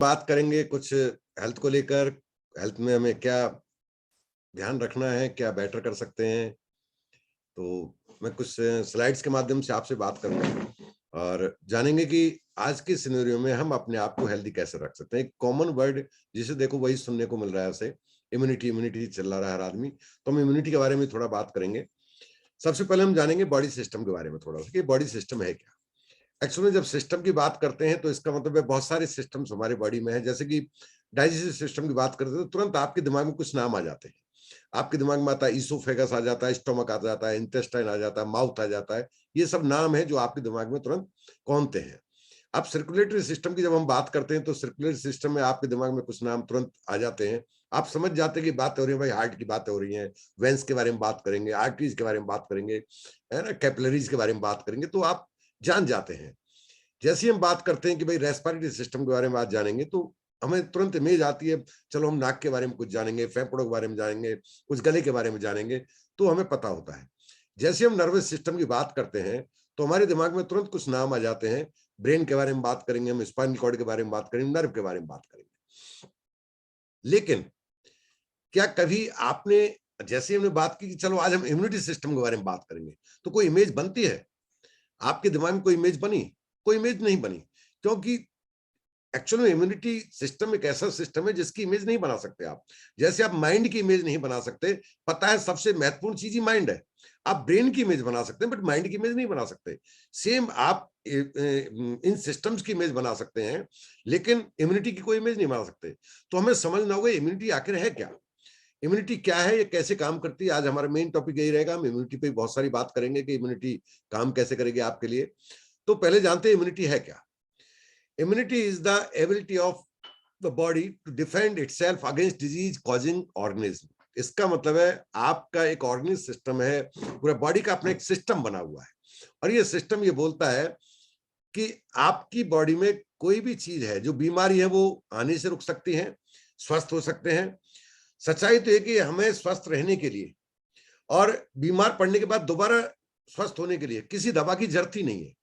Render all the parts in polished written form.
बात करेंगे कुछ हेल्थ को लेकर। हेल्थ में हमें क्या ध्यान रखना है, क्या बेटर कर सकते हैं। तो मैं कुछ स्लाइड्स के माध्यम से आपसे बात करूंगा और जानेंगे कि आज के सिनेरियो में हम अपने आप को हेल्दी कैसे रख सकते हैं। एक कॉमन वर्ड जिसे देखो वही सुनने को मिल रहा है, उसे इम्यूनिटी इम्यूनिटी चल रहा है हर आदमी। तो हम इम्यूनिटी के बारे में थोड़ा बात करेंगे। सबसे पहले हम जानेंगे बॉडी सिस्टम के बारे में थोड़ा सा कि बॉडी सिस्टम है क्या। एक्चुअली जब सिस्टम की बात करते हैं तो इसका मतलब है बहुत सारे सिस्टम्स हमारे बॉडी में है। जैसे कि डाइजेस्टिव सिस्टम की बात करते हैं तो तुरंत आपके दिमाग में कुछ नाम आ जाते हैं। आपके दिमाग में आता है ईसोफेगस आ जाता है, स्टोमक आ जाता है, इंटेस्टाइन आ जाता है, माउथ आ जाता है। ये सब नाम है जो आपके दिमाग में तुरंत कौनते हैं। अब सर्कुलेटरी सिस्टम की जब हम बात करते हैं तो सर्कुलेटरी सिस्टम में आपके दिमाग में कुछ नाम तुरंत आ जाते हैं। आप समझ जाते हैं कि बात हो रही है, भाई हार्ट की बात हो रही है, वेंस के बारे में बात करेंगे, आर्टरीज के बारे में बात करेंगे, है ना, कैपिलरीज के बारे में बात करेंगे, तो आप जान जाते हैं। जैसे ही हम बात करते हैं कि भाई रेस्पिरेटरी सिस्टम के बारे में आज जानेंगे तो हमें तुरंत इमेज आती है, चलो हम नाक के बारे में कुछ जानेंगे, फेफड़ों के बारे में जानेंगे, कुछ गले के बारे में जानेंगे, तो हमें पता होता है। जैसे हम नर्वस सिस्टम की बात करते हैं तो हमारे दिमाग में तुरंत कुछ नाम आ जाते हैं। ब्रेन के बारे में बात करेंगे, हम स्पाइनल कॉर्ड के बारे में बात करेंगे, नर्व के बारे में बात करेंगे। लेकिन क्या कभी आपने, जैसे हमने बात की कि चलो आज हम इम्यूनिटी सिस्टम के बारे में बात करेंगे, तो कोई इमेज बनती है आपके दिमाग में? कोई इमेज बनी? कोई इमेज नहीं बनी, क्योंकि एक्चुअल में इम्यूनिटी सिस्टम एक ऐसा सिस्टम है जिसकी इमेज नहीं बना सकते आप। जैसे आप माइंड की इमेज नहीं बना सकते, पता है सबसे महत्वपूर्ण चीज ही माइंड है। आप ब्रेन की इमेज बना सकते हैं बट माइंड की इमेज नहीं बना सकते। सेम आप इन सिस्टम्स की इमेज बना सकते हैं लेकिन इम्यूनिटी की कोई इमेज नहीं बना सकते। तो हमें समझना होगा इम्यूनिटी आखिर है क्या, इम्यूनिटी क्या है, ये कैसे काम करती है। आज हमारा मेन टॉपिक यही रहेगा। हम इम्यूनिटी पे बहुत सारी बात करेंगे कि इम्यूनिटी काम कैसे करेगी आपके लिए। तो पहले जानते हैं इम्यूनिटी है क्या। Immunity is the ability of the body to defend itself against disease causing organism। इसका मतलब है आपका एक ऑर्गेनिक सिस्टम है, पूरा बॉडी का अपना एक सिस्टम बना हुआ है और ये सिस्टम ये बोलता है कि आपकी बॉडी में कोई भी चीज है जो बीमारी है वो आने से रुक सकती है, स्वस्थ हो सकते हैं। सच्चाई तो है कि हमें स्वस्थ रहने के लिए और बीमार पड़ने के बाद दोबारा स्वस्थ होने के लिए किसी दवा की जरूरत ही नहीं है।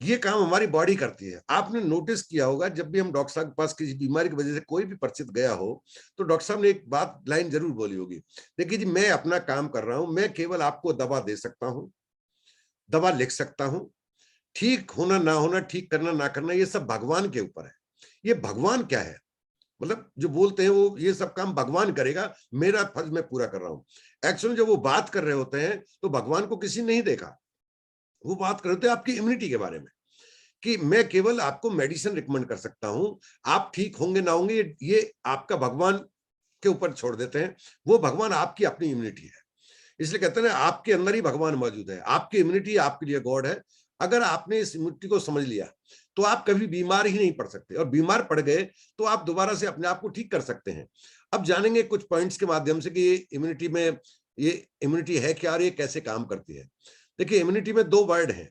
ये काम हमारी बॉडी करती है। आपने नोटिस किया होगा जब भी हम डॉक्टर साहब के पास किसी बीमारी की वजह से कोई भी परिचित गया हो तो डॉक्टर साहब ने एक बात लाइन जरूर बोली होगी, देखिए जी मैं अपना काम कर रहा हूं, मैं केवल आपको दवा दे सकता हूं, दवा लिख सकता हूं, ठीक होना ना होना, ठीक करना ना करना ये सब भगवान के ऊपर है। ये भगवान क्या है, मतलब जो बोलते हैं वो ये सब काम भगवान करेगा, मेरा फर्ज मैं पूरा कर रहा हूं। एक्चुअली जब वो बात कर रहे होते हैं तो भगवान को किसी ने नहीं देखा, वो बात कर रहे होते हैं आपकी इम्यूनिटी के बारे में कि मैं केवल आपको मेडिसिन रिकमेंड कर सकता हूं, आप ठीक होंगे ना होंगे ये आपका भगवान के ऊपर छोड़ देते हैं। वो भगवान आपकी अपनी इम्यूनिटी है, इसलिए कहते हैं ना आपके अंदर ही भगवान मौजूद है। आपकी इम्यूनिटी आपके लिए गॉड है। अगर आपने इस इम्यूनिटी को समझ लिया तो आप कभी बीमार ही नहीं पड़ सकते, और बीमार पड़ गए तो आप दोबारा से अपने आप को ठीक कर सकते हैं। अब जानेंगे कुछ पॉइंट्स के माध्यम से कि ये इम्यूनिटी में, ये इम्यूनिटी है क्या और ये कैसे काम करती है। देखिए इम्यूनिटी में दो वर्ड है,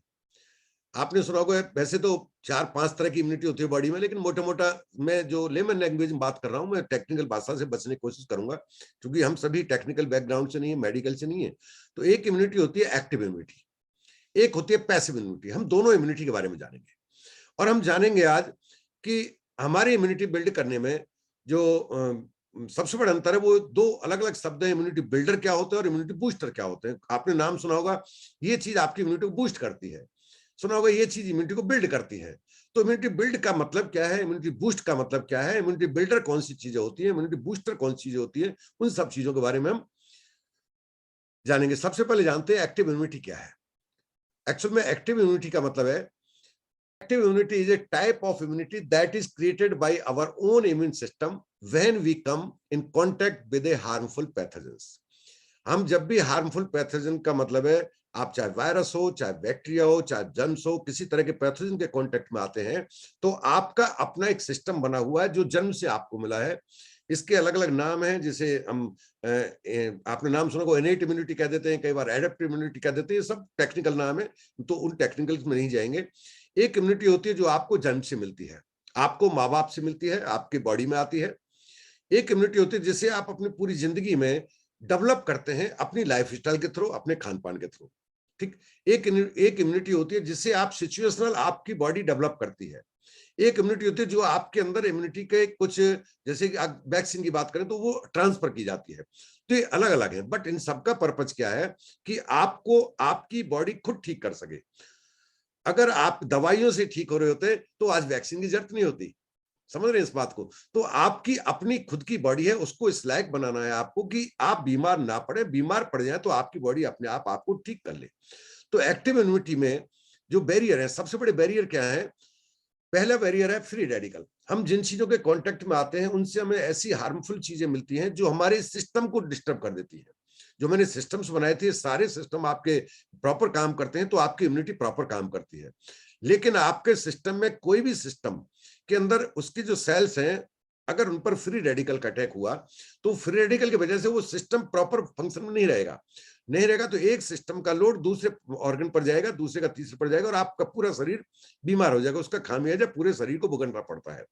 आपने सुना होगा। वैसे तो 4-5 तरह की इम्यूनिटी होती है बॉडी में, लेकिन मोटा मोटा मैं जो लेमन लैंग्वेज में बात कर रहा हूं, मैं टेक्निकल भाषा से बचने की कोशिश करूंगा क्योंकि हम सभी टेक्निकल बैकग्राउंड से नहीं है, मेडिकल से नहीं है। तो एक इम्यूनिटी होती है एक्टिव इम्यूनिटी, एक होती है पैसिव इम्यूनिटी। हम दोनों इम्यूनिटी के बारे में जानेंगे और हम जानेंगे आज कि हमारी इम्यूनिटी बिल्ड करने में जो सबसे बड़ा अंतर है वो दो अलग अलग शब्द है। इम्यूनिटी बिल्डर क्या होते हैं और इम्यूनिटी बूस्टर क्या होते हैं। आपने नाम सुना होगा, ये चीज आपकी इम्यूनिटी को बूस्ट करती है, सुना होगा ये चीज इम्यूनिटी को बिल्ड करती है। तो इम्यूनिटी बिल्ड का मतलब क्या है, इम्यूनिटी बूस्ट का मतलब क्या है, इम्यूनिटी बिल्डर कौन सी चीजें होती है, इम्यूनिटी बूस्टर कौन सी चीजें होती है, उन सब चीजों के बारे में हम जानेंगे। सबसे पहले जानते हैं एक्टिव इम्यूनिटी क्या है। एक्चुअल में एक्टिव इम्यूनिटी का मतलब है, active immunity is a type of immunity that is created by our own immune system when we come in contact with a harmful pathogens। हम जब भी हार्मफुल पैथोजन का मतलब है, आप चाहे वायरस हो, चाहे बैक्टीरिया हो, चाहे जर्म्स हो, किसी तरह के पैथोजन के कांटेक्ट में आते हैं तो आपका अपना एक सिस्टम बना हुआ है जो जन्म से आपको मिला है। इसके अलग अलग नाम हैं, जिसे हम आपने नाम सुना को इनेट इम्यूनिटी कह देते हैं, कई बार एडेप्टिव इम्यूनिटी कह देते हैं, ये सब टेक्निकल नाम है तो उन टेक्निकल्स में नहीं जाएंगे। एक इम्यूनिटी होती है जो आपको जन्म से मिलती है, आपको माँ बाप से मिलती है, आपकी बॉडी में आती है। एक इम्यूनिटी होती है जिसे आप अपनी पूरी जिंदगी में डेवलप करते हैं अपनी लाइफ स्टाइल के थ्रू, अपने खान पान के थ्रू। ठीक, एक इम्यूनिटी होती है जिससे आप सिचुएशनल आपकी बॉडी डेवलप करती है। एक इम्यूनिटी होती है जो आपके अंदर इम्यूनिटी के कुछ, जैसे कि वैक्सीन की बात करें तो वो ट्रांसफर की जाती है, तो ये अलग अलग है, बट इन सबका पर्पज क्या है कि आपको आपकी बॉडी खुद ठीक कर सके। अगर आप दवाइयों से ठीक हो रहे होते तो आज वैक्सीन की जरूरत नहीं होती, समझ रहे हैं इस बात को। तो आपकी अपनी खुद की बॉडी है, उसको इस लायक बनाना है आपको कि आप बीमार ना पड़े, बीमार पड़ जाए तो आपकी बॉडी अपने आप आपको ठीक कर ले। तो एक्टिव इम्यूनिटी में जो बैरियर है, सबसे बड़े बैरियर क्या है? पहला बैरियर है फ्री रेडिकल। हम जिन चीजों के कांटेक्ट में आते हैं उनसे हमें ऐसी हार्मफुल चीजें मिलती हैं जो हमारे सिस्टम को डिस्टर्ब कर देती है। जो मैंने सिस्टम्स बनाए थे, सारे सिस्टम आपके प्रॉपर काम करते हैं तो आपकी इम्यूनिटी प्रॉपर काम करती है। लेकिन आपके सिस्टम में कोई भी सिस्टम के अंदर उसकी जो सेल्स हैं, अगर उन पर फ्री रेडिकल का अटैक हुआ तो फ्री रेडिकल की वजह से वो सिस्टम प्रॉपर फंक्शन में नहीं रहेगा तो एक सिस्टम का लोड दूसरे ऑर्गन पर जाएगा, दूसरे का तीसरे पर जाएगा और आपका पूरा शरीर बीमार हो जाएगा। उसका खामियाजा पूरे शरीर को भुगतना पड़ता है।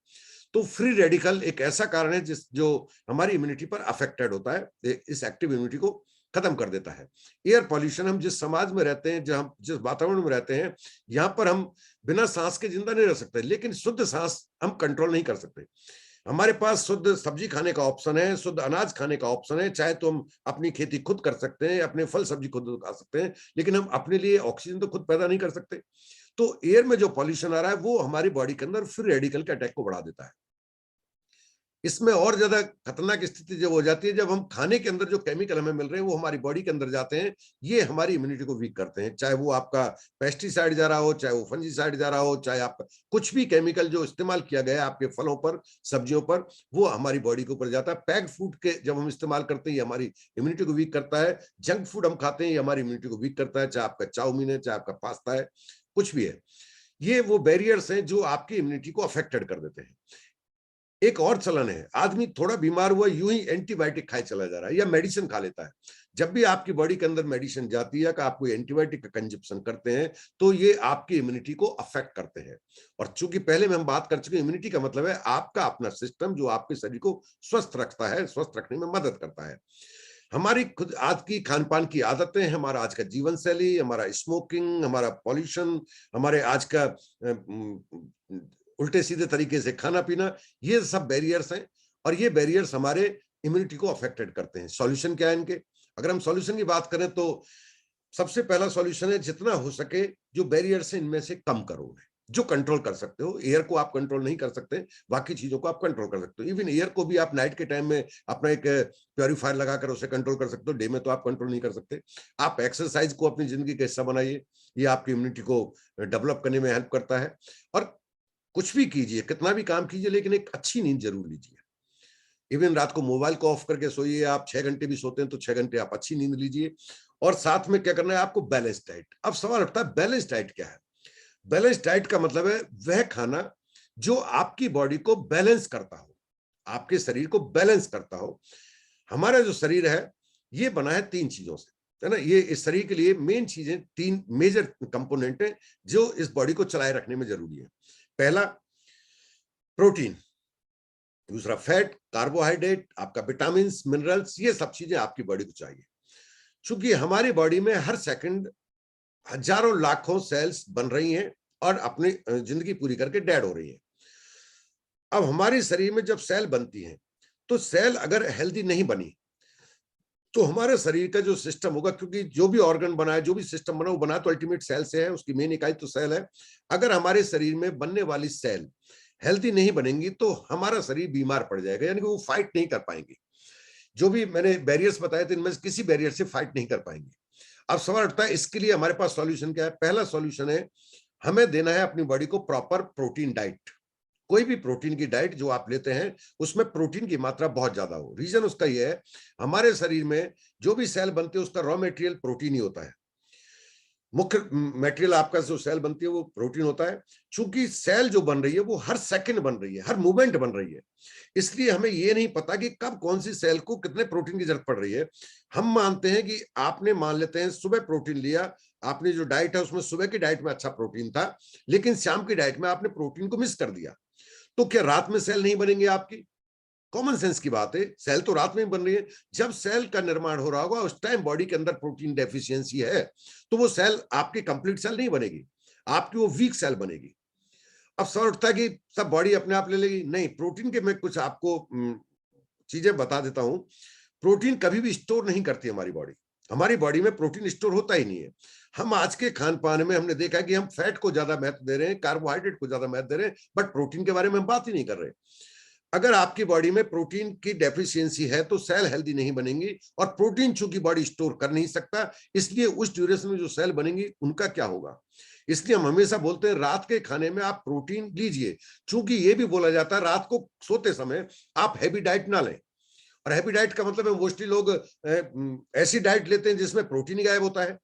तो फ्री रेडिकल एक ऐसा कारण है जो हमारी इम्यूनिटी पर अफेक्टेड होता है, इस एक्टिव इम्यूनिटी को खत्म कर देता है। एयर पॉल्यूशन, हम जिस समाज में रहते हैं, जहां जिस वातावरण में रहते हैं, यहाँ पर हम बिना सांस के जिंदा नहीं रह सकते, लेकिन शुद्ध सांस हम कंट्रोल नहीं कर सकते। हमारे पास शुद्ध सब्जी खाने का ऑप्शन है, शुद्ध अनाज खाने का ऑप्शन है, चाहे तो हम अपनी खेती खुद कर सकते हैं, अपने फल सब्जी खुद उगा सकते हैं, लेकिन हम अपने लिए ऑक्सीजन तो खुद पैदा नहीं कर सकते। तो एयर में जो पॉल्यूशन आ रहा है वो हमारी बॉडी के अंदर फ्री रेडिकल के अटैक को बढ़ा देता है। इसमें और ज्यादा खतरनाक स्थिति जब हो जाती है जब हम खाने के अंदर जो केमिकल हमें मिल रहे हैं वो हमारी बॉडी के अंदर जाते हैं, ये हमारी इम्यूनिटी को वीक करते हैं। चाहे वो आपका पेस्टिसाइड जा रहा हो, चाहे वो फंजीसाइड जा रहा हो, चाहे आपका कुछ भी केमिकल जो इस्तेमाल किया गया है आपके फलों पर, सब्जियों पर, वो हमारी बॉडी के ऊपर जाता है। पैक्ड फूड के जब हम इस्तेमाल करते हैं ये हमारी इम्यूनिटी को वीक करता है। जंक फूड हम खाते हैं ये हमारी इम्यूनिटी को वीक करता है, चाहे आपका चाउमीन है, चाहे आपका पास्ता है, कुछ भी है। ये वो बैरियर्स हैं जो आपकी इम्यूनिटी को अफेक्टेड कर देते हैं। एक और चलन है, आदमी थोड़ा बीमार हुआ यूं ही एंटीबायोटिक खाए चला जा रहा है या मेडिसिन खा लेता है। जब भी आपकी बॉडी के अंदर मेडिसिन जाती है, आप कोई एंटीबायोटिक का कंजप्शन करते हैं तो ये आपकी इम्यूनिटी को अफेक्ट करते हैं। और चूंकि पहले में हम बात कर चुके हैं, इम्यूनिटी का मतलब है आपका अपना सिस्टम जो आपके शरीर को स्वस्थ रखता है, स्वस्थ रखने में मदद करता है। हमारी खुद आज की खान पान की आदतें, हमारा आज का जीवन शैली, हमारा स्मोकिंग, हमारा पॉल्यूशन, हमारे आज का उल्टे सीधे तरीके से खाना पीना, ये सब बैरियर्स हैं और ये बैरियर्स हमारे इम्यूनिटी को अफेक्टेड करते हैं। सॉल्यूशन क्या है इनके? अगर हम सॉल्यूशन की बात करें तो सबसे पहला सॉल्यूशन है जितना हो सके जो बैरियर्स हैं इनमें से कम करो। जो कंट्रोल कर सकते हो, एयर को आप कंट्रोल नहीं कर सकते, बाकी चीजों को आप कंट्रोल कर सकते हो। इवन एयर को भी आप नाइट के टाइम में अपना एक प्योरीफायर लगाकर उसे कंट्रोल कर सकते हो, डे में तो आप कंट्रोल नहीं कर सकते। आप एक्सरसाइज को अपनी जिंदगी का हिस्सा बनाइए, ये आपकी इम्यूनिटी को डेवलप करने में हेल्प करता है। और कुछ भी कीजिए, कितना भी काम कीजिए, लेकिन एक अच्छी नींद जरूर लीजिए। इवन रात को मोबाइल को ऑफ करके सोइए। आप 6 घंटे भी सोते हैं तो 6 घंटे आप अच्छी नींद लीजिए। और साथ में क्या करना है आपको? Balance diet. अब सवाल उठता है बैलेंस डाइट क्या है? बैलेंस डाइट का मतलब है वह खाना जो आपकी बॉडी को बैलेंस करता हो, आपके शरीर को बैलेंस करता हो। हमारा जो शरीर है ये बना है 3 चीजों से, है ना। ये इस शरीर के लिए मेन चीजें 3 मेजर कंपोनेंट है जो इस बॉडी को चलाए रखने में जरूरी है। पहला प्रोटीन, दूसरा फैट, कार्बोहाइड्रेट, आपका विटामिन, मिनरल्स, ये सब चीजें आपकी बॉडी को चाहिए। चूंकि हमारी बॉडी में हर सेकंड हजारों लाखों सेल्स बन रही हैं और अपनी जिंदगी पूरी करके डेड हो रही हैं। अब हमारे शरीर में जब सेल बनती हैं तो सेल अगर हेल्दी नहीं बनी तो हमारे शरीर का जो सिस्टम होगा, क्योंकि जो भी ऑर्गन बना है, जो भी सिस्टम बना, वो बना तो अल्टीमेट सेल से है, उसकी मेन इकाई तो सेल है। अगर हमारे शरीर में बनने वाली सेल हेल्दी नहीं बनेंगी तो हमारा शरीर बीमार पड़ जाएगा, यानी कि वो फाइट नहीं कर पाएंगे। जो भी मैंने बैरियर्स बताए थे इनमें से किसी बैरियर से फाइट नहीं कर पाएंगे। अब सवाल उठता है इसके लिए हमारे पास सॉल्यूशन क्या है? पहला सॉल्यूशन है हमें देना है अपनी बॉडी को प्रॉपर प्रोटीन डाइट। कोई भी प्रोटीन की डाइट जो आप लेते हैं उसमें प्रोटीन की मात्रा बहुत ज्यादा हो। रीजन उसका यह है, हमारे शरीर में जो भी सेल बनते हैं उसका रॉ मटेरियल प्रोटीन ही होता है। मुख्य मटेरियल आपका जो सेल बनती है वो प्रोटीन होता है। चूंकि सेल जो बन रही है वो हर सेकंड बन रही है, हर मूवमेंट बन रही है, इसलिए हमें ये नहीं पता कि कब कौन सी सेल को कितने प्रोटीन की जरूरत पड़ रही है। हम मानते हैं कि आपने मान लेते हैं सुबह प्रोटीन लिया, आपने जो डाइट है उसमें सुबह की डाइट में अच्छा प्रोटीन था, लेकिन शाम की डाइट में आपने प्रोटीन को मिस कर दिया, तो क्या रात में सेल नहीं बनेंगे आपकी? कॉमन सेंस की बात है, सेल तो रात में ही बन रही है। जब सेल का निर्माण हो रहा होगा उस टाइम बॉडी के अंदर प्रोटीन डेफिशिएंसी है तो वो सेल आपकी कंप्लीट सेल नहीं बनेगी, आपकी वो वीक सेल बनेगी। अब सवाल उठता है कि सब बॉडी अपने आप ले लेगी, नहीं। प्रोटीन के मैं कुछ आपको चीजें बता देता हूं। प्रोटीन कभी भी स्टोर नहीं करती हमारी बॉडी में प्रोटीन स्टोर होता ही नहीं है। हम आज के खान पान में हमने देखा कि हम फैट को ज्यादा महत्व दे रहे हैं, कार्बोहाइड्रेट को ज्यादा महत्व दे रहे हैं, बट प्रोटीन के बारे में हम बात ही नहीं कर रहे। अगर आपकी बॉडी में प्रोटीन की डेफिशिएंसी है तो सेल हेल्दी नहीं बनेंगी, और प्रोटीन चूंकि बॉडी स्टोर कर नहीं सकता, इसलिए उस ड्यूरेशन में जो सेल बनेंगी उनका क्या होगा। इसलिए हम हमेशा बोलते हैं रात के खाने में आप प्रोटीन लीजिए, चूंकि ये भी बोला जाता है रात को सोते समय आप हैवी डाइट ना लें। और हैवी डाइट का मतलब है मोस्टली लोग ऐसी डाइट लेते हैं जिसमें प्रोटीन ही गायब होता है।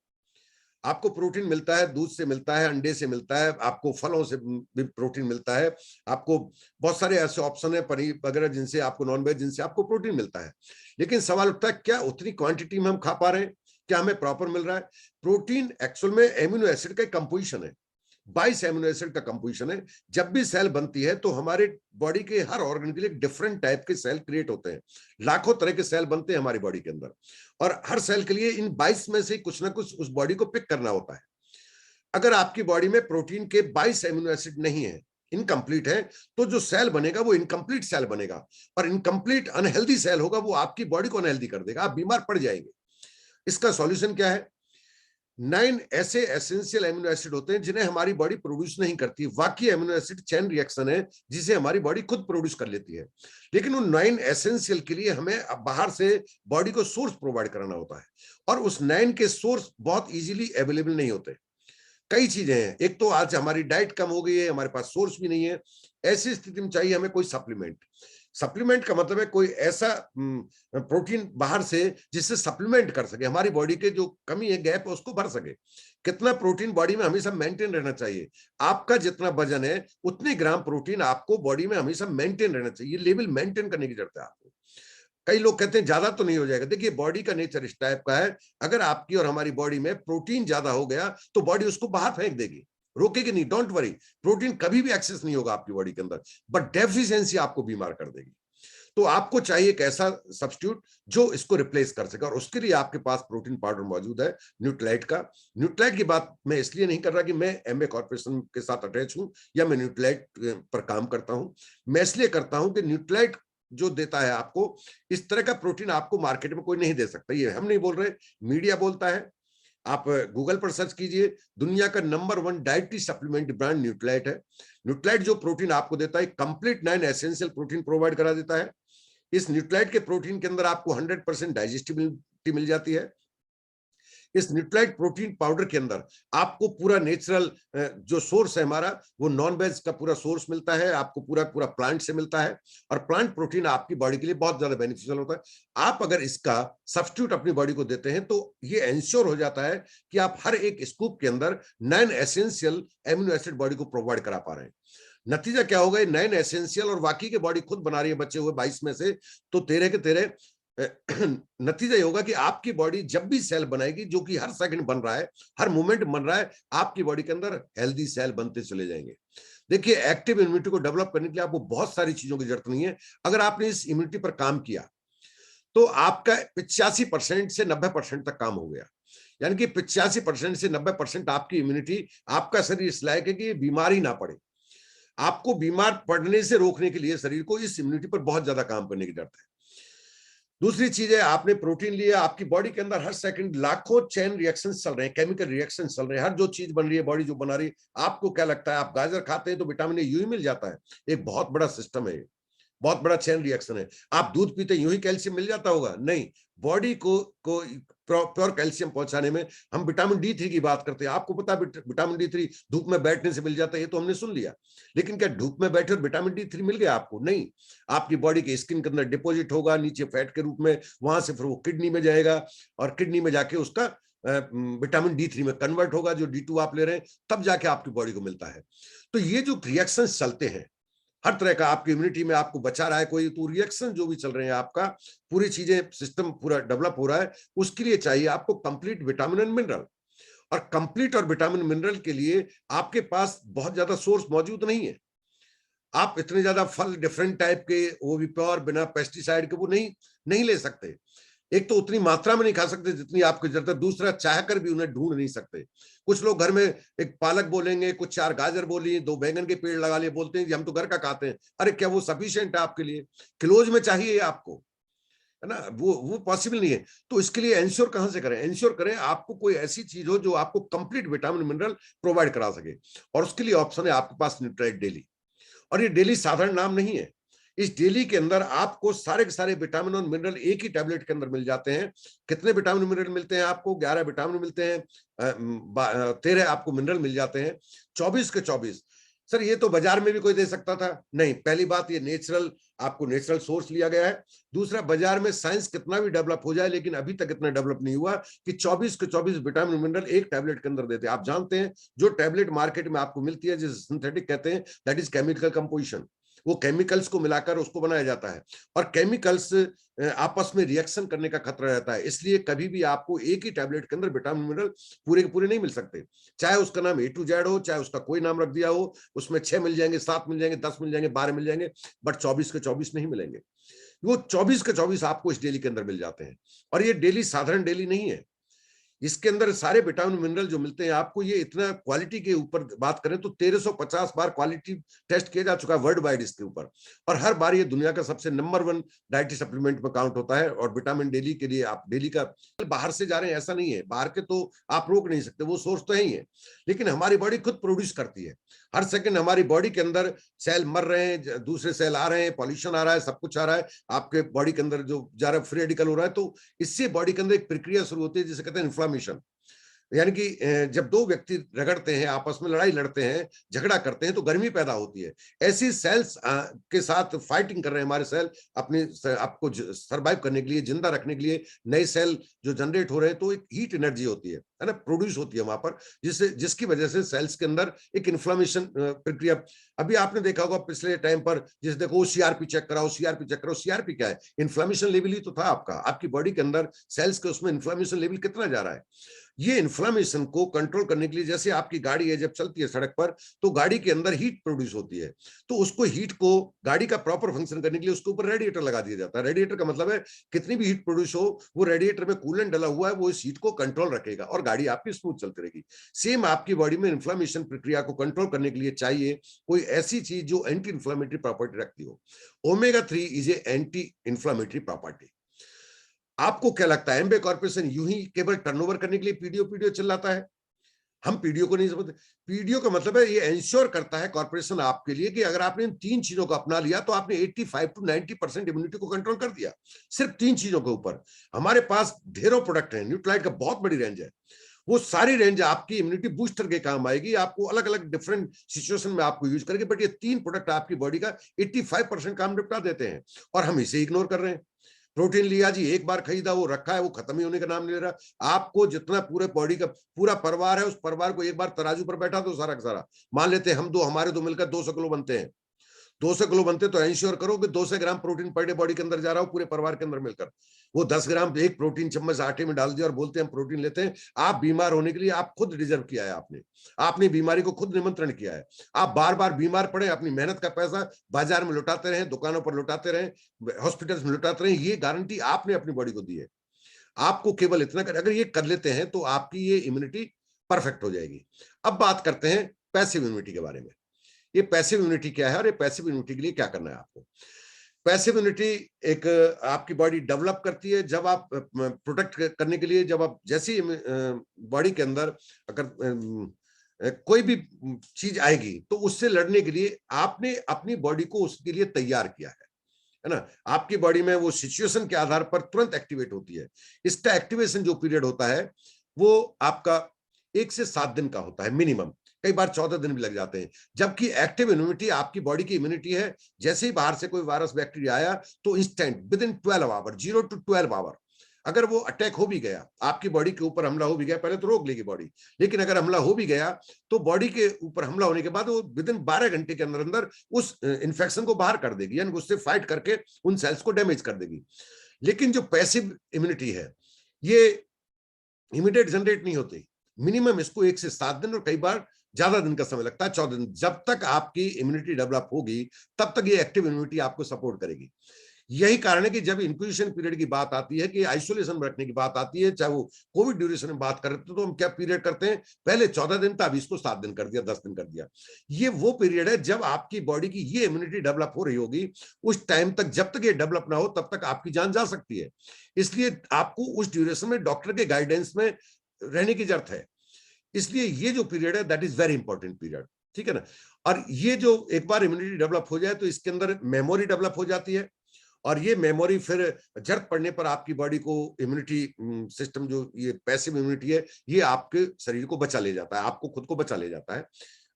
आपको प्रोटीन मिलता है, दूध से मिलता है, अंडे से मिलता है, आपको फलों से भी प्रोटीन मिलता है, आपको बहुत सारे ऐसे ऑप्शन है पनीर वगैरह जिनसे आपको, नॉन वेज जिनसे आपको प्रोटीन मिलता है। लेकिन सवाल उठता है क्या उतनी क्वांटिटी में हम खा पा रहे हैं, क्या हमें प्रॉपर मिल रहा है। प्रोटीन एक्चुअल में एमिनो एसिड का कंपोजिशन है, 22 एमिनो एसिड का कंपोजिशन है। जब भी सेल बनती है तो हमारे बॉडी के हर ऑर्गन के लिए डिफरेंट टाइप के सेल क्रिएट होते हैं। लाखों तरह के सेल बनते हैं हमारी बॉडी के अंदर, और हर सेल के लिए इन 22 में से कुछ ना कुछ उस बॉडी को पिक करना होता है। अगर आपकी बॉडी में प्रोटीन के 22 एमिनो एसिड नहीं है, इनकम्प्लीट है, तो जो सेल बनेगा वो इनकम्प्लीट सेल बनेगा, और इनकम्प्लीट अनहेल्दी सेल होगा, वो आपकी बॉडी को अनहेल्दी कर देगा, आप बीमार पड़ जाएंगे। इसका सॉल्यूशन क्या है? 9 ऐसे एसेंशियल एमिनो एसिड होते हैं जिन्हें हमारी बॉडी प्रोड्यूस नहीं करती। बाकी एमिनो एसिड चेन रिएक्शन है जिसे हमारी बॉडी खुद प्रोड्यूस कर लेती है। लेकिन उन 9 एसेंशियल के लिए हमें बाहर से बॉडी को सोर्स प्रोवाइड कराना होता है, और उस 9 के सोर्स बहुत इजीली अवेलेबल नहीं होते। कई चीजें हैं, एक तो आज हमारी डाइट कम हो गई है, हमारे पास सोर्स भी नहीं है। ऐसी स्थिति में चाहिए हमें कोई सप्लीमेंट। सप्लीमेंट का मतलब है कोई ऐसा प्रोटीन बाहर से जिससे सप्लीमेंट कर सके, हमारी बॉडी के जो कमी है, गैप है, उसको भर सके। कितना प्रोटीन बॉडी में हमेशा मेंटेन रहना चाहिए? आपका जितना वजन है उतने ग्राम प्रोटीन आपको बॉडी में हमेशा मेंटेन रहना चाहिए। लेवल मेंटेन करने की जरूरत है आपको। कई लोग कहते हैं ज्यादा तो नहीं हो जाएगा। देखिए बॉडी का नेचर इस टाइप का है, अगर आपकी और हमारी बॉडी में प्रोटीन ज्यादा हो गया तो बॉडी उसको बाहर फेंक देगी, रोकेगी नहीं। डोंट वरी, प्रोटीन कभी भी एक्सेस नहीं होगा आपकी बॉडी के अंदर, बट डेफिशिएंसी आपको बीमार कर देगी। तो आपको चाहिए एक ऐसा सब्स्टिट्यूट जो इसको रिप्लेस कर सके, और उसके लिए आपके पास प्रोटीन पाउडर मौजूद है न्यूट्रिलाइट का। न्यूट्रिलाइट की बात मैं इसलिए नहीं कर रहा कि मैं एमए कॉर्पोरेशन के साथ अटैच हूं या मैं न्यूट्रिलाइट पर काम करता हूं। मैं इसलिए करता हूं कि न्यूट्रिलाइट जो देता है आपको, इस तरह का प्रोटीन आपको मार्केट में कोई नहीं दे सकता। ये हम नहीं बोल रहे, मीडिया बोलता है। आप गूगल पर सर्च कीजिए, दुनिया का number 1 dietary supplement brand Nutrilite है। न्यूट्रिलाइट जो प्रोटीन आपको देता है, कंप्लीट 9 एसेंशियल प्रोटीन प्रोवाइड करा देता है। इस न्यूट्रिलाइट के प्रोटीन के अंदर आपको 100% डाइजेस्टिबिलिटी मिल जाती है। इस न्यूट्रिलाइट प्रोटीन पाउडर के अंदर आपको पूरा नेचुरल जो सोर्स है हमारा, वो नॉन वेज का पूरा सोर्स मिलता है आपको, पूरा पूरा प्लांट से मिलता है, और प्लांट प्रोटीन आपकी बॉडी के लिए बहुत ज्यादा बेनिफिशियल होता है। आप अगर इसका सब्स्टिट्यूट अपनी बॉडी को देते हैं तो ये एंश्योर हो जाता है कि आप हर एक स्कूप के अंदर 9 एसेंशियल एमिनो एसिड बॉडी को प्रोवाइड करा पा रहे हैं। नतीजा क्या होगा? 9 एसेंशियल और बाकी के बॉडी खुद बना रही है बचे हुए 22 में से, तो 13 के 13 नतीजा ये होगा कि आपकी बॉडी जब भी सेल बनाएगी, जो कि हर सेकंड बन रहा है, हर मोमेंट बन रहा है, आपकी बॉडी के अंदर हेल्दी सेल बनते चले जाएंगे। देखिए एक्टिव इम्यूनिटी को डेवलप करने के लिए आपको बहुत सारी चीजों की जरूरत नहीं है। अगर आपने इस इम्यूनिटी पर काम किया तो आपका 85% से 90% तक काम हो गया। यानी कि 85% से 90% आपकी इम्यूनिटी, आपका शरीर इस लायक है कि बीमार ही ना पड़े। आपको बीमार पड़ने से रोकने के लिए शरीर को इस इम्यूनिटी पर बहुत ज्यादा काम करने की जरूरत है। दूसरी चीज है, आपने प्रोटीन लिया, आपकी बॉडी के अंदर हर सेकंड लाखों चेन रिएक्शंस चल रहे हैं, केमिकल रिएक्शंस चल रहे हैं। हर जो चीज बन रही है बॉडी जो बना रही है, आपको क्या लगता है? आप गाजर खाते हैं तो विटामिन ए यूं ही मिल जाता है? एक बहुत बड़ा सिस्टम है, बहुत बड़ा चेन रिएक्शन है। आप दूध पीते यूं ही कैल्शियम मिल जाता होगा? नहीं। बॉडी को प्योर कैल्शियम पहुंचाने में हम विटामिन D3 की बात करते हैं। आपको पता है विटामिन D3 धूप में बैठने से मिल जाता है, ये तो हमने सुन लिया। लेकिन क्या धूप में बैठे और विटामिन D3 मिल गया आपको? नहीं। आपकी बॉडी के स्किन के अंदर डिपॉजिट होगा नीचे फैट के रूप में, वहां से फिर वो किडनी में जाएगा, और किडनी में जाके उसका विटामिन D3 में कन्वर्ट होगा, जो D2 आप ले रहे हैं, तब जाके आपकी बॉडी को मिलता है। तो ये जो रिएक्शन चलते हैं हर तरह का, आपकी इम्यूनिटी में आपको बचा रहा है कोई, तो रिएक्शन जो भी चल रहे हैं आपका, पूरी चीजें सिस्टम पूरा डेवलप हो रहा है, उसके लिए चाहिए आपको कंप्लीट विटामिन एंड मिनरल। और कंप्लीट और विटामिन मिनरल के लिए आपके पास बहुत ज्यादा सोर्स मौजूद नहीं है। आप इतने ज्यादा फल डिफरेंट टाइप के, वो भी प्योर बिना पेस्टिसाइड के, वो नहीं ले सकते। एक तो उतनी मात्रा में नहीं खा सकते जितनी आपकी जरूरत है, दूसरा चाह कर भी उन्हें ढूंढ नहीं सकते। कुछ लोग घर में एक पालक बोलेंगे, कुछ 4 गाजर बोली, 2 बैंगन के पेड़ लगा लिए, बोलते हैं कि हम तो घर का खाते हैं। अरे क्या वो सफिशिएंट है आपके लिए? किलोज में चाहिए आपको, है ना? वो पॉसिबल नहीं है। तो इसके लिए एंश्योर कहां से करें? एंश्योर करें आपको कोई ऐसी चीज हो जो आपको कंप्लीट विटामिन मिनरल प्रोवाइड करा सके, और उसके लिए ऑप्शन है आपके पास न्यूट्राइट डेली। और ये डेली साधारण नाम नहीं है। इस डेली के अंदर आपको सारे के सारे विटामिन और मिनरल एक ही टैबलेट के अंदर मिल जाते हैं। कितने विटामिन मिनरल मिलते हैं आपको? 11 विटामिन मिलते हैं, 13 आपको मिनरल मिल जाते हैं, 24 के 24। सर ये तो बाजार में भी कोई दे सकता था? नहीं, पहली बात ये नेचुरल, आपको नेचुरल सोर्स लिया गया है। दूसरा, बाजार में साइंस कितना भी डेवलप हो जाए, लेकिन अभी तक इतना डेवलप नहीं हुआ कि 24 के 24 विटामिन मिनरल एक टैबलेट के अंदर देते हैं। आप जानते हैं जो टैबलेट मार्केट में आपको मिलती है, जिसे सिंथेटिक कहते हैं, दैट इज केमिकल कंपोजिशन। वो केमिकल्स को मिलाकर उसको बनाया जाता है, और केमिकल्स आपस में रिएक्शन करने का खतरा रहता है। इसलिए कभी भी आपको एक ही टैबलेट के अंदर विटामिन मिनरल पूरे के पूरे नहीं मिल सकते। चाहे उसका नाम A to Z हो, चाहे उसका कोई नाम रख दिया हो, उसमें 6 मिल जाएंगे, 7 मिल जाएंगे, 10 मिल जाएंगे, 12 मिल जाएंगे, बट 24 के 24 नहीं मिलेंगे। वो 24 के 24 आपको इस डेली के अंदर मिल जाते हैं। और ये डेली साधारण डेली नहीं है। इसके अंदर सारे विटामिन मिनरल जो मिलते हैं आपको, ये इतना क्वालिटी के ऊपर बात करें तो 1350 बार क्वालिटी टेस्ट किया जा चुका है वर्ल्ड वाइड इसके ऊपर, और हर बार ये दुनिया का सबसे नंबर 1 डाइटरी सप्लीमेंट में काउंट होता है। और विटामिन डेली के लिए आप डेली का, बाहर से जा रहे हैं ऐसा नहीं है, बाहर के तो आप रोक नहीं सकते, वो सोर्स तो है ही है, लेकिन हमारी बॉडी खुद प्रोड्यूस करती है। हर सेकंड हमारी बॉडी के अंदर सेल मर रहे हैं, दूसरे सेल आ रहे हैं, पॉल्यूशन आ रहा है, सब कुछ आ रहा है आपके बॉडी के अंदर जो जा रहा है, फ्री रेडिकल हो रहा है। तो इससे बॉडी के अंदर एक प्रक्रिया शुरू होती है जिसे कहते हैं इन्फ्लामेशन। यानी कि जब दो व्यक्ति रगड़ते हैं, आपस में लड़ाई लड़ते हैं, झगड़ा करते हैं, तो गर्मी पैदा होती है। ऐसी सेल्स के साथ फाइटिंग कर रहे हैं हमारे सेल, अपने आपको सरवाइव करने के लिए, जिंदा रखने के लिए नए सेल जो जनरेट हो रहे हैं, तो एक हीट एनर्जी होती है ना, प्रोड्यूस होती है वहां पर, जिसकी वजह से सेल्स के अंदर एक इन्फ्लामेशन प्रक्रिया। अभी आपने देखा होगा पिछले टाइम पर, जिसे देखो सीआरपी चेक कराओ, सीआरपी चेक कराओ। सीआरपी क्या है? इन्फ्लामेशन लेवल ही तो था आपका, आपकी बॉडी के अंदर सेल्स के उसमें इन्फ्लामेशन लेवल कितना जा रहा है। ये इन्फ्लामेशन को कंट्रोल करने के लिए, जैसे आपकी गाड़ी है जब चलती है सड़क पर, तो गाड़ी के अंदर हीट प्रोड्यूस होती है, तो उसको हीट को, गाड़ी का प्रॉपर फंक्शन करने के लिए उसके ऊपर रेडिएटर लगा दिया जाता है। रेडिएटर का मतलब है कितनी भी हीट प्रोड्यूस हो, वो रेडिएटर में कूलेंट डला हुआ है, वो इस हीट को कंट्रोल रखेगा और गाड़ी आपकी स्मूथ चलती रहेगी। सेम आपकी बॉडी में इन्फ्लामेशन प्रक्रिया को कंट्रोल करने के लिए चाहिए कोई ऐसी चीज जो एंटी इन्फ्लामेटरी प्रॉपर्टी रखती हो। Omega 3 is a anti inflammatory property. आपको क्या लगता है एमबे कॉर्पोरेशन यूं ही केवल टर्नओवर करने के लिए पीडीओ पीडीओ चिल्लाता है? हम पीडीओ को नहीं समझते। पीडीओ का मतलब है ये इंश्योर करता है कॉर्पोरेशन आपके लिए कि अगर आपने इन 3 चीजों को अपना लिया तो आपने 85 to 90% इम्यूनिटी को कंट्रोल कर दिया, सिर्फ 3 चीजों के ऊपर। हमारे पास ढेरों प्रोडक्ट हैं, न्यूट्राइट का बहुत बड़ी रेंज है, वो सारी रेंज आपकी इम्यूनिटी बूस्टर के काम आएगी, आपको अलग अलग डिफरेंट सिचुएशन में आपको यूज करेगी, बट ये 3 प्रोडक्ट आपकी बॉडी का 85% काम निपटा देते हैं, और हम इसे इग्नोर कर रहे हैं। प्रोटीन लिया जी, एक बार खरीदा, वो रखा है, वो खत्म ही होने का नाम नहीं ले रहा। आपको जितना पूरे बॉडी का पूरा परिवार है, उस परिवार को एक बार तराजू पर बैठा दो, सारा का सारा, मान लेते हैं हम दो, हमारे दो मिलकर 200 किलो बनते हैं, 200 किलो बनते, तो इंश्योर करो कि 200 gram protein per day body के अंदर जा रहा हो पूरे परिवार के अंदर मिलकर। वो 10 ग्राम एक प्रोटीन चम्मच आटे में डाल दिया और बोलते हैं हम प्रोटीन लेते हैं। आप बीमार होने के लिए आप खुद डिजर्व किया है, आपने बीमारी को खुद निमंत्रण किया है। आप बार बार बीमार पड़े, अपनी मेहनत का पैसा बाजार में लुटाते रहे, दुकानों पर लुटाते रहे, हॉस्पिटल्स में लुटाते रहे, ये गारंटी आपने अपनी बॉडी को दी है। आपको केवल इतना कर, अगर ये कर लेते हैं तो आपकी ये इम्यूनिटी परफेक्ट हो जाएगी। अब बात करते हैं पैसिव इम्यूनिटी के बारे में। ये पैसिव इम्यूनिटी क्या है और ये पैसिव इम्यूनिटी के लिए क्या करना है आपको? पैसिव इम्यूनिटी एक आपकी बॉडी डेवलप करती है जब आप प्रोटेक्ट करने के लिए, जब आप जैसी बॉडी के अंदर अगर कोई भी चीज आएगी तो उससे लड़ने के लिए आपने अपनी बॉडी को उसके लिए तैयार किया है ना। आपकी बॉडी में वो सिचुएशन के आधार पर तुरंत एक्टिवेट होती है। इसका एक्टिवेशन जो पीरियड होता है वो आपका 1 से 7 दिन का होता है मिनिमम, कई बार 14 दिन भी लग जाते हैं। जबकि एक्टिव इम्यूनिटी आपकी बॉडी की इम्यूनिटी है, जैसे ही बाहर से कोई वायरस बैक्टीरिया आया तो instant within 12 hour, 0 to 12 hour, अगर वो अटैक हो भी गया, आपकी बॉडी के ऊपर हमला हो भी गया, पहले तो रोक लेगी बॉडी, लेकिन अगर हमला हो भी गया तो बॉडी के ऊपर हमला होने के बाद वो विद इन 12 घंटे के अंदर अंदर उस इन्फेक्शन को बाहर कर देगी, यानी उससे फाइट करके उन सेल्स को डैमेज कर देगी। लेकिन जो पैसिव इम्यूनिटी है ये इमीडिएट जनरेट नहीं होती, मिनिमम इसको 1 से 7 दिन और कई बार ज्यादा दिन का समय लगता है, 14 दिन। जब तक आपकी इम्यूनिटी डेवलप होगी तब तक ये एक्टिव इम्यूनिटी आपको सपोर्ट करेगी। यही कारण है कि जब इंक्यूबेशन पीरियड की बात आती है, कि आइसोलेशन में रखने की बात आती है, चाहे वो कोविड ड्यूरेशन में बात करते तो हम क्या पीरियड करते हैं, पहले 14 दिन था, अब इसको 7 दिन कर दिया, 10 दिन कर दिया। ये वो पीरियड है जब आपकी बॉडी की ये इम्यूनिटी डेवलप हो रही होगी। उस टाइम तक, जब तक ये डेवलप ना हो, तब तक आपकी जान जा सकती है। इसलिए आपको उस ड्यूरेशन में डॉक्टर के गाइडेंस में रहने की जरूरत है। इसलिए ये जो पीरियड है, that is very important period, ठीक है ना। और ये जो एक बार इम्यूनिटी डेवलप हो जाए तो इसके अंदर मेमोरी डेवलप हो जाती है, और ये मेमोरी फिर जरूरत पड़ने पर आपकी बॉडी को इम्यूनिटी सिस्टम, जो ये पैसिव इम्यूनिटी है, ये आपके शरीर को बचा ले जाता है, आपको खुद को बचा ले जाता है।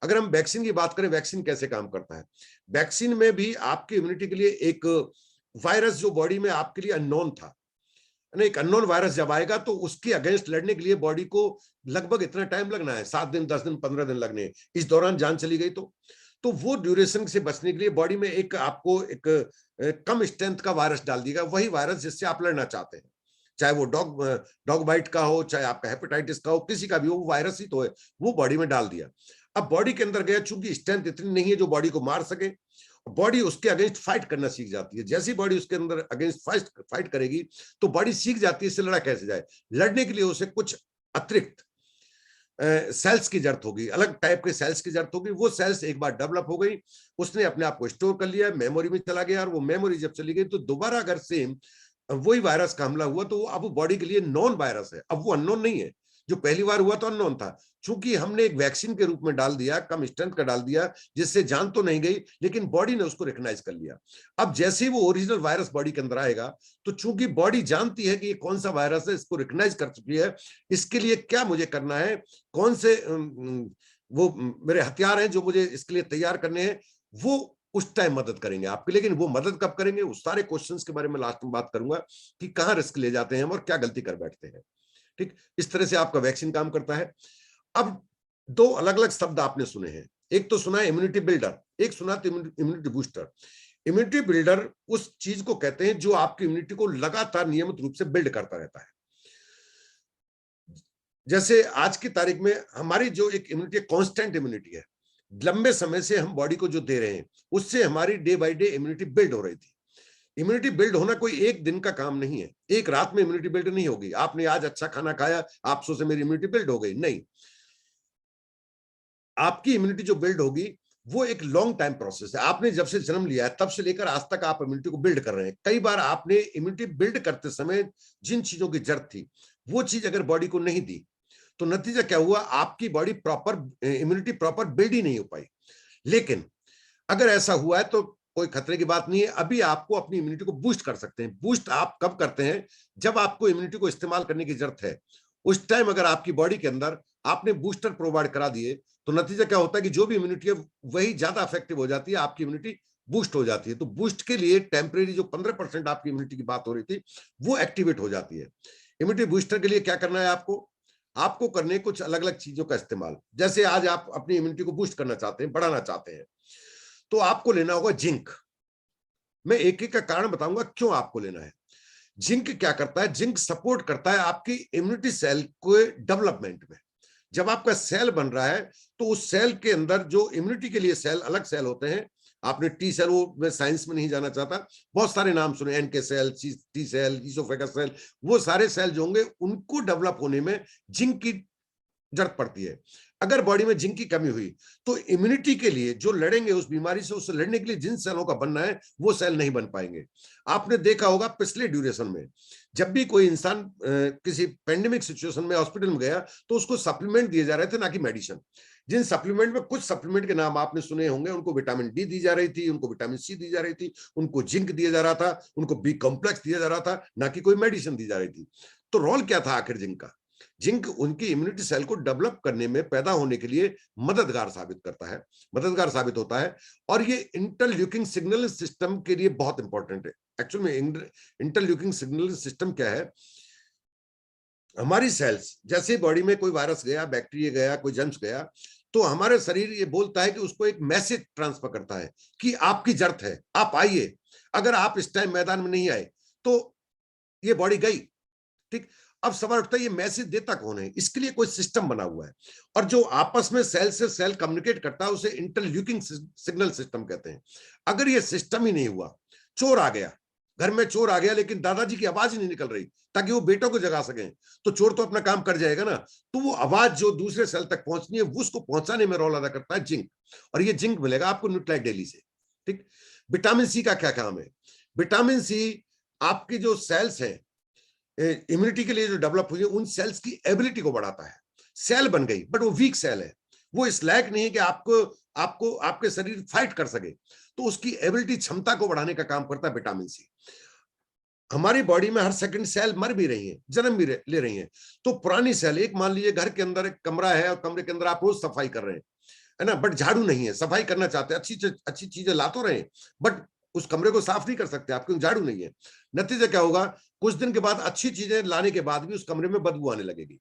अगर हम वैक्सीन की बात करें, वैक्सीन कैसे काम करता है, वैक्सीन में भी आपकी इम्यूनिटी के लिए एक वायरस जो बॉडी में आपके लिए अननोन था, एक अननोन वायरस जब आएगा तो उसके अगेंस्ट लड़ने के लिए बॉडी को लगभग इतना टाइम लगना है, 7 दिन, 10 दिन, 15 दिन लगने। इस दौरान जान चली गई तो वो ड्यूरेशन से बचने के लिए बॉडी में एक आपको एक कम स्ट्रेंथ का वायरस डाल दिएगा, वही वायरस जिससे आप लड़ना चाहते हैं, चाहे वो डॉग बाइट का हो, चाहे आपका हेपेटाइटिस का हो, किसी का भी हो, वो वायरस ही तो है, वो बॉडी में डाल दिया। अब बॉडी के अंदर गया, चूंकि स्ट्रेंथ इतनी नहीं है जो बॉडी को मार सके, बॉडी उसके अगेंस्ट फाइट करना सीख जाती है। जैसी बॉडी उसके अंदर अगेंस्ट फाइट करेगी तो बॉडी सीख जाती है इससे लड़ा कैसे जाए। लड़ने के लिए उसे कुछ अतिरिक्त सेल्स की जरूरत होगी, अलग टाइप के सेल्स की जरूरत होगी। वो सेल्स एक बार डेवलप हो गई, उसने अपने आप को स्टोर कर लिया, मेमोरी में चला गया, और वो मेमोरी जब चली गई तो दोबारा अगर सेम वही वायरस का हमला हुआ तो अब बॉडी के लिए नॉन वायरस है, अब वो अननोन नहीं है। जो पहली बार हुआ तो अननोन था, चूंकि हमने एक वैक्सीन के रूप में डाल दिया, कम स्ट्रेंथ का डाल दिया, जिससे जान तो नहीं गई लेकिन बॉडी ने उसको रिकॉग्नाइज कर लिया। अब जैसे ही वो ओरिजिनल वायरस बॉडी के अंदर आएगा तो चूंकि बॉडी जानती है कि ये कौन सा वायरस है, इसको रिकॉग्नाइज कर चुकी है, इसके लिए क्या मुझे करना है, कौन से वो मेरे हथियार हैं जो मुझे इसके लिए तैयार करने हैं, वो उस टाइम मदद करेंगे आपकी। लेकिन वो मदद कब करेंगे, उस सारे क्वेश्चंस के बारे में लास्ट में बात करूंगा कि कहां रिस्क ले जाते हैं हम और क्या गलती कर बैठते हैं। ठीक, इस तरह से आपका वैक्सीन काम करता है। अब दो अलग अलग शब्द आपने सुने हैं, एक तो सुना है इम्यूनिटी बिल्डर, एक सुना है इम्यूनिटी बूस्टर। इम्यूनिटी बिल्डर उस चीज को कहते हैं जो आपकी इम्यूनिटी को लगातार नियमित रूप से बिल्ड करता रहता है। जैसे आज की तारीख में हमारी जो एक इम्यूनिटी कांस्टेंट इम्यूनिटी है, लंबे समय से हम बॉडी को जो दे रहे हैं, उससे हमारी day by day immunity build हो रही थी। इम्यूनिटी बिल्ड होना कोई एक दिन का काम नहीं है, एक रात में इम्यूनिटी बिल्ड नहीं होगी। आपने आज अच्छा खाना खाया, आप सोचे मेरी इम्यूनिटी बिल्ड हो गई, नहीं। आपकी इम्यूनिटी जो बिल्ड होगी वो एक लॉन्ग टाइम प्रोसेस है। आपने जब से जन्म लिया है तब से लेकर आज तक आप इम्यूनिटी को बिल्ड कर रहे हैं। कई बार आपने इम्यूनिटी बिल्ड करते समय जिन चीजों की जरूरत थी वो चीज अगर बॉडी को नहीं दी तो नतीजा क्या हुआ, आपकी body proper immunity proper build ही नहीं हो पाई। लेकिन अगर ऐसा हुआ है तो कोई खतरे की बात नहीं है, अभी आपको अपनी इम्यूनिटी को बूस्ट कर सकते हैं। बूस्ट आप कब करते हैं, जब आपको इम्यूनिटी को इस्तेमाल करने की जरूरत है, उस टाइम अगर आपकी बॉडी के अंदर आपने बूस्टर प्रोवाइड करा दिए तो नतीजा क्या होता है कि जो भी इम्यूनिटी है वही ज्यादा इफेक्टिव हो जाती है, आपकी इम्यूनिटी बूस्ट हो जाती है। तो बूस्ट के लिए टेम्परेरी जो 15% आपकी इम्यूनिटी की बात हो रही थी वो एक्टिवेट हो जाती है। इम्यूनिटी बूस्टर के लिए क्या करना है आपको, आपको करने कुछ अलग अलग चीजों का इस्तेमाल। जैसे आज आप अपनी इम्यूनिटी को बूस्ट करना चाहते हैं, बढ़ाना चाहते हैं, तो आपको लेना होगा जिंक। मैं एक एक का कारण बताऊंगा क्यों आपको लेना है। जिंक क्या करता है, जिंक सपोर्ट करता है आपकी इम्यूनिटी सेल के डेवलपमेंट में। जब आपका सेल बन रहा है तो उस सेल के अंदर जो इम्यूनिटी के लिए सेल अलग सेल होते हैं, आपने टी सेल, वो मैं साइंस में नहीं जाना चाहता, बहुत सारे नाम सुने, NK cell, T cell, oesophagus cell, वो सारे सेल जो होंगे उनको डेवलप होने में जिंक की जरूरत पड़ती है। अगर बॉडी में जिंक की कमी हुई तो इम्यूनिटी के लिए जो लड़ेंगे उस बीमारी से, उससे लड़ने के लिए जिन सेलों का बनना है वो सेल नहीं बन पाएंगे। आपने देखा होगा पिछले ड्यूरेशन में जब भी कोई इंसान किसी पेंडेमिक सिचुएशन में हॉस्पिटल में गया तो उसको सप्लीमेंट दिए जा रहे थे, ना कि मेडिसिन। जिन सप्लीमेंट में, कुछ सप्लीमेंट के नाम आपने सुने होंगे, उनको विटामिन डी दी जा रही थी, उनको विटामिन सी दी जा रही थी, उनको जिंक दिया जा रहा था, उनको बी कॉम्प्लेक्स दिया जा रहा था, ना कि कोई मेडिसिन दी जा रही थी। तो रोल क्या था आखिर जिंक का? जिंक उनकी इम्यूनिटी सेल को डेवलप करने में, पैदा होने के लिए मददगार साबित करता है, मददगार साबित होता है। और ये इंटरल्यूकिंग सिग्नल सिस्टम के लिए बहुत इंपॉर्टेंट है। एक्चुअल में इंटरल्यूकिंग सिग्नल सिस्टम क्या है, हमारी सेल्स, जैसे बॉडी में कोई वायरस गया, बैक्टीरिया गया, कोई जर्म्स गया, तो हमारे शरीर ये बोलता है कि उसको एक मैसेज ट्रांसफर करता है कि आपकी जरूरत है, आप आइए। अगर आप इस टाइम मैदान में नहीं आए तो ये बॉडी गई। ठीक, अब सवाल उठता है ये मैसेज देता कौन है? इसके लिए कोई सिस्टम बना हुआ है, और जो आपस में सेल से सेल कम्युनिकेट करता है उसे इंटरल्यूकिंग सिग्नल सिस्टम कहते हैं। अगर ये सिस्टम ही नहीं हुआ, चोर आ गया, घर में चोर आ गया लेकिन दादाजी की आवाज ही नहीं निकल रही ताकि वो बेटों को जगा सकें, तो चोर तो अपना काम कर जाएगा ना। तो वो आवाज जो दूसरे सेल तक पहुंचनी है, उसको पहुंचाने में रोल अदा करता है जिंक, और ये जिंक मिलेगा आपको न्यूट्रालाइट डेली से। ठीक। विटामिन सी का क्या काम है? विटामिन सी आपकी जो सेल्स हैं इम्यूनिटी के लिए जो डेवलप हुई है, उन सेल्स की एबिलिटी को बढ़ाता है। सेल बन गई बट वो वीक सेल है, वो इस लायक नहीं है कि आपको आपको आपके शरीर फाइट कर सके, तो उसकी एबिलिटी, क्षमता को बढ़ाने का काम करता है विटामिन सी। हमारी बॉडी में हर सेकंड सेल मर भी रही है, जन्म भी ले रही है। तो पुरानी सेल, एक मान लीजिए घर के अंदर एक कमरा है और कमरे के अंदर आप रोज सफाई कर रहे हैं, है ना, बट झाड़ू नहीं है, सफाई करना चाहते हैं, अच्छी चीजें ला तो रहे, बट उस कमरे को साफ नहीं कर सकते आप क्योंकि झाड़ू नहीं है। नतीजा क्या होगा? कुछ दिन के बाद अच्छी चीजें लाने के बाद भी उस कमरे में बदबू आने लगेगी।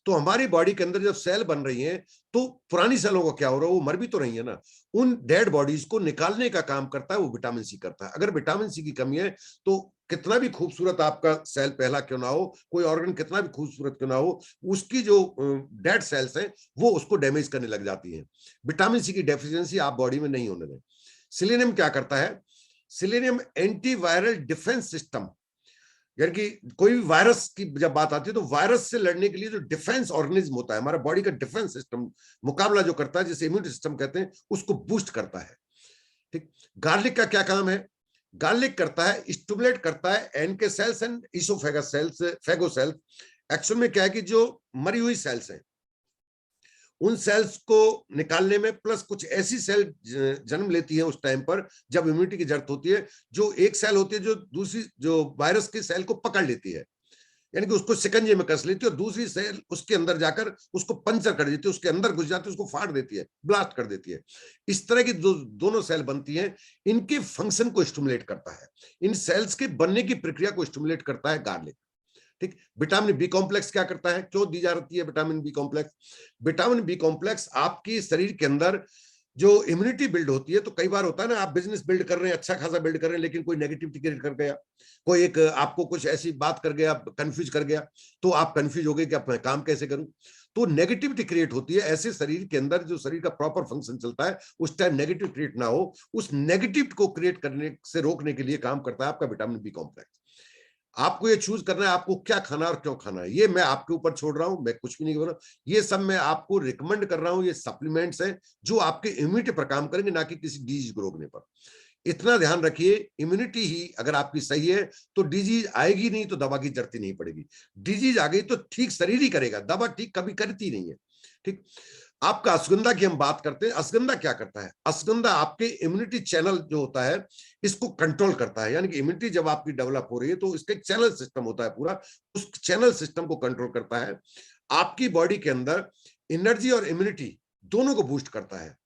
तो हमारी बॉडी के अंदर जब सेल बन रही हैं, तो पुरानी सेलों को क्या हो रहा है? वो मर भी तो रही है ना। उन डेड बॉडीज को निकालने का काम करता है वो विटामिन सी करता है। अगर विटामिन सी की कमी है तो कितना भी खूबसूरत आपका सेल पहला क्यों ना हो, कोई ऑर्गन कितना भी खूबसूरत क्यों ना हो, उसकी जो डेड सेल्स हैं वो उसको डैमेज करने लग जाती है। विटामिन सी की डेफिशिएंसी आप बॉडी में नहीं होने दें। सिलेनियम क्या करता है? सिलेनियम एंटीवायरल डिफेंस सिस्टम, यानी कि कोई भी वायरस की जब बात आती है तो वायरस से लड़ने के लिए जो डिफेंस ऑर्गेनिज्म होता है, हमारा बॉडी का डिफेंस सिस्टम मुकाबला जो करता है, जिसे इम्यून सिस्टम कहते हैं, उसको बूस्ट करता है। ठीक। गार्लिक का क्या काम है? गार्लिक करता है, स्टिमुलेट करता है NK cells and oesophagus cells, phago cells. Actual में क्या है कि जो मरी हुई सेल्स हैं उन सेल्स को निकालने में, प्लस कुछ ऐसी सेल जन्म लेती है उस टाइम पर जब इम्यूनिटी की जरूरत होती है, जो एक सेल होती है जो दूसरी जो वायरस की सेल को पकड़ लेती है, यानी कि उसको शिकंजे में कस लेती है, और दूसरी सेल उसके अंदर जाकर उसको पंचर कर देती है, उसके अंदर घुस जाती है, उसको फाड़ देती है, ब्लास्ट कर देती है। इस तरह की दोनों सेल बनती हैं, इनके फंक्शन को स्टिमुलेट करता है, इन सेल्स के बनने की प्रक्रिया को स्टिमुलेट करता है गार्लिक। ठीक। विटामिन बी कॉम्प्लेक्स क्या करता है? क्यों दी जाती है vitamin B complex? Vitamin B complex आपकी शरीर के अंदर जो इम्यूनिटी बिल्ड होती है, तो कई बार होता है ना, आप बिजनेस बिल्ड कर रहे हैं, अच्छा खासा बिल्ड कर रहे हैं, लेकिन कोई नेगेटिविटी क्रिएट कर गया, कोई एक आपको कुछ ऐसी बात कर गया, कंफ्यूज कर गया, तो आप कंफ्यूज हो गए कि अब मैं काम कैसे करूं। तो नेगेटिविटी क्रिएट होती है ऐसे शरीर के अंदर, जो शरीर का प्रॉपर फंक्शन चलता है उस टाइम नेगेटिव क्रिएट ना हो, उस नेगेटिव को क्रिएट करने से रोकने के लिए काम करता है आपका विटामिन बी कॉम्प्लेक्स। आपको ये चूज करना है आपको क्या खाना और क्यों खाना है, ये मैं आपके ऊपर छोड़ रहा हूं, मैं कुछ भी नहीं कर रहा हूं, ये सब मैं आपको रिकमेंड कर रहा हूं। ये सप्लीमेंट्स हैं जो आपके इम्यूनिटी पर काम करेंगे, ना कि किसी डिजीज को रोकने पर। इतना ध्यान रखिए, इम्यूनिटी ही अगर आपकी सही है तो डिजीज आएगी नहीं, तो दवा की जरूरत ही नहीं पड़ेगी। डिजीज आ गई तो ठीक शरीर ही करेगा, दवा ठीक कभी करती नहीं है। ठीक। आपका अश्वगंधा की हम बात करते हैं, अश्वगंधा क्या करता है? अश्वगंधा आपके इम्यूनिटी चैनल जो होता है इसको कंट्रोल करता है, यानी कि इम्यूनिटी जब आपकी डेवलप हो रही है तो इसका एक चैनल सिस्टम होता है पूरा, उस चैनल सिस्टम को कंट्रोल करता है। आपकी बॉडी के अंदर एनर्जी और इम्यूनिटी दोनों को बूस्ट करता है।